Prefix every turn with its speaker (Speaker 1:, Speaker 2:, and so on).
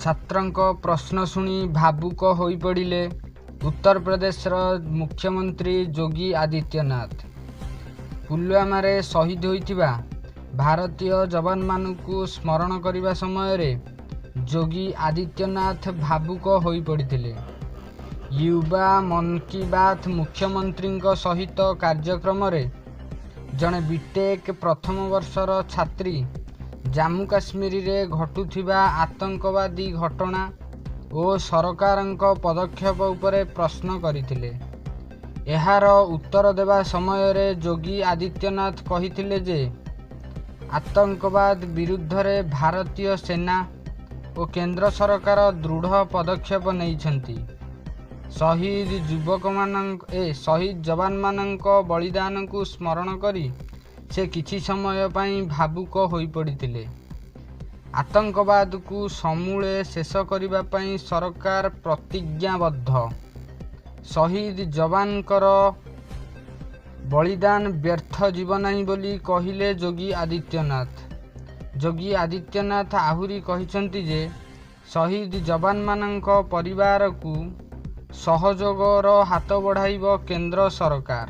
Speaker 1: ଛାତ୍ରଙ୍କ ପ୍ରଶ୍ନ ଶୁଣି ଭାବୁକ ହୋଇପଡ଼ିଲେ ଉତ୍ତର ପ୍ରଦେଶର ମୁଖ୍ୟମନ୍ତ୍ରୀ ଯୋଗୀ ଆଦିତ୍ୟନାଥ। ପୁଲୱାମାରେ ଶହୀଦ ହୋଇଥିବା ଭାରତୀୟ ଯବାନମାନଙ୍କୁ ସ୍ମରଣ କରିବା ସମୟରେ ଯୋଗୀ ଆଦିତ୍ୟନାଥ ଭାବୁକ ହୋଇପଡ଼ିଥିଲେ। ୟୁବା ମନ୍ କି ବାତ୍ ମୁଖ୍ୟମନ୍ତ୍ରୀଙ୍କ ସହିତ କାର୍ଯ୍ୟକ୍ରମରେ ଜଣେ ବିଟେକ୍ ପ୍ରଥମ ବର୍ଷର ଛାତ୍ରୀ ଜାମ୍ମୁ କାଶ୍ମୀରରେ ଘଟୁଥିବା ଆତଙ୍କବାଦୀ ଘଟଣା ଓ ସରକାରଙ୍କ ପଦକ୍ଷେପ ଉପରେ ପ୍ରଶ୍ନ କରିଥିଲେ। ଏହାର ଉତ୍ତର ଦେବା ସମୟରେ ଯୋଗୀ ଆଦିତ୍ୟନାଥ କହିଥିଲେ ଯେ ଆତଙ୍କବାଦ ବିରୁଦ୍ଧରେ ଭାରତୀୟ ସେନା ଓ କେନ୍ଦ୍ର ସରକାର ଦୃଢ଼ ପଦକ୍ଷେପ ନେଇଛନ୍ତି। ଶହୀଦ ଯବାନମାନଙ୍କ ବଳିଦାନକୁ ସ୍ମରଣ କରି ସେ କିଛି ସମୟ ପାଇଁ ଭାବୁକ ହୋଇପଡ଼ିଥିଲେ। ଆତଙ୍କବାଦକୁ ସମୂଳେ ଶେଷ କରିବା ପାଇଁ ସରକାର ପ୍ରତିଜ୍ଞାବଦ୍ଧ। ଶହୀଦ ଯବାନଙ୍କର ବଳିଦାନ ବ୍ୟର୍ଥ ଯିବ ନାହିଁ ବୋଲି କହିଲେ ଯୋଗୀ ଆଦିତ୍ୟନାଥ। ଯୋଗୀ ଆଦିତ୍ୟନାଥ ଆହୁରି କହିଛନ୍ତି ଯେ ଶହୀଦ ଯବାନମାନଙ୍କ ପରିବାରକୁ ସହଯୋଗର ହାତ ବଢ଼ାଇବ କେନ୍ଦ୍ର ସରକାର।